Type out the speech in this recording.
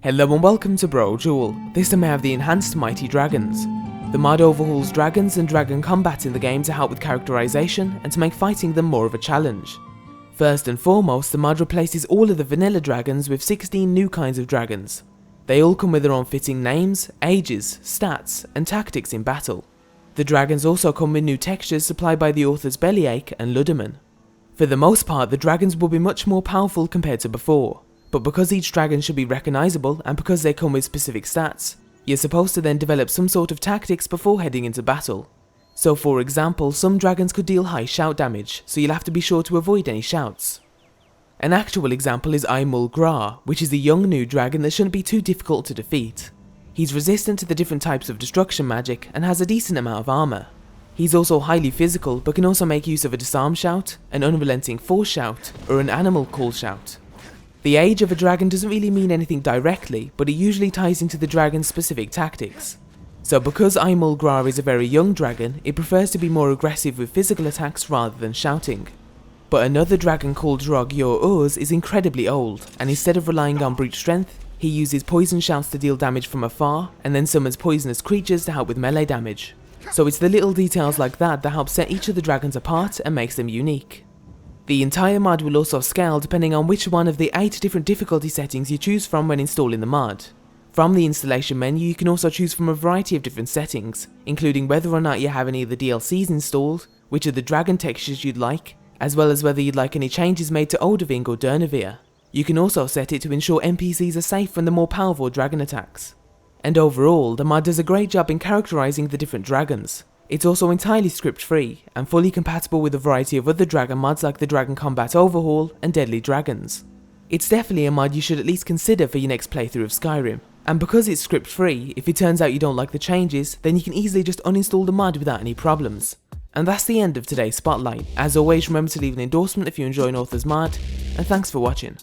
Hello and welcome to Brodual. This time I have the enhanced Mighty Dragons. The mod overhauls dragons and dragon combat in the game to help with characterization and to make fighting them more of a challenge. First and foremost, the mod replaces all of the vanilla dragons with 16 new kinds of dragons. They all come with their own fitting names, ages, stats, and tactics in battle. The dragons also come with new textures supplied by the authors Bellyache and Ludeman. For the most part, the dragons will be much more powerful compared to before. But because each dragon should be recognisable and because they come with specific stats, you're supposed to then develop some sort of tactics before heading into battle. So for example, some dragons could deal high shout damage, so you'll have to be sure to avoid any shouts. An actual example is Imul Gra, which is a young new dragon that shouldn't be too difficult to defeat. He's resistant to the different types of destruction magic and has a decent amount of armour. He's also highly physical but can also make use of a disarm shout, an unrelenting force shout, or an animal call shout. The age of a dragon doesn't really mean anything directly, but it usually ties into the dragon's specific tactics. So because Imul Gra is a very young dragon, it prefers to be more aggressive with physical attacks rather than shouting. But another dragon called Drog Yor Uz is incredibly old, and instead of relying on brute strength, he uses poison shouts to deal damage from afar, and then summons poisonous creatures to help with melee damage. So it's the little details like that that help set each of the dragons apart and makes them unique. The entire mod will also scale depending on which one of the 8 different difficulty settings you choose from when installing the mod. From the installation menu you can also choose from a variety of different settings, including whether or not you have any of the DLCs installed, which are the dragon textures you'd like, as well as whether you'd like any changes made to Odaving or Durnavir. You can also set it to ensure NPCs are safe from the more powerful dragon attacks. And overall, the mod does a great job in characterizing the different dragons. It's also entirely script free, and fully compatible with a variety of other dragon mods like the Dragon Combat Overhaul and Deadly Dragons. It's definitely a mod you should at least consider for your next playthrough of Skyrim, and because it's script free, if it turns out you don't like the changes, then you can easily just uninstall the mod without any problems. And that's the end of today's spotlight. As always, remember to leave an endorsement if you enjoy an author's mod, and thanks for watching.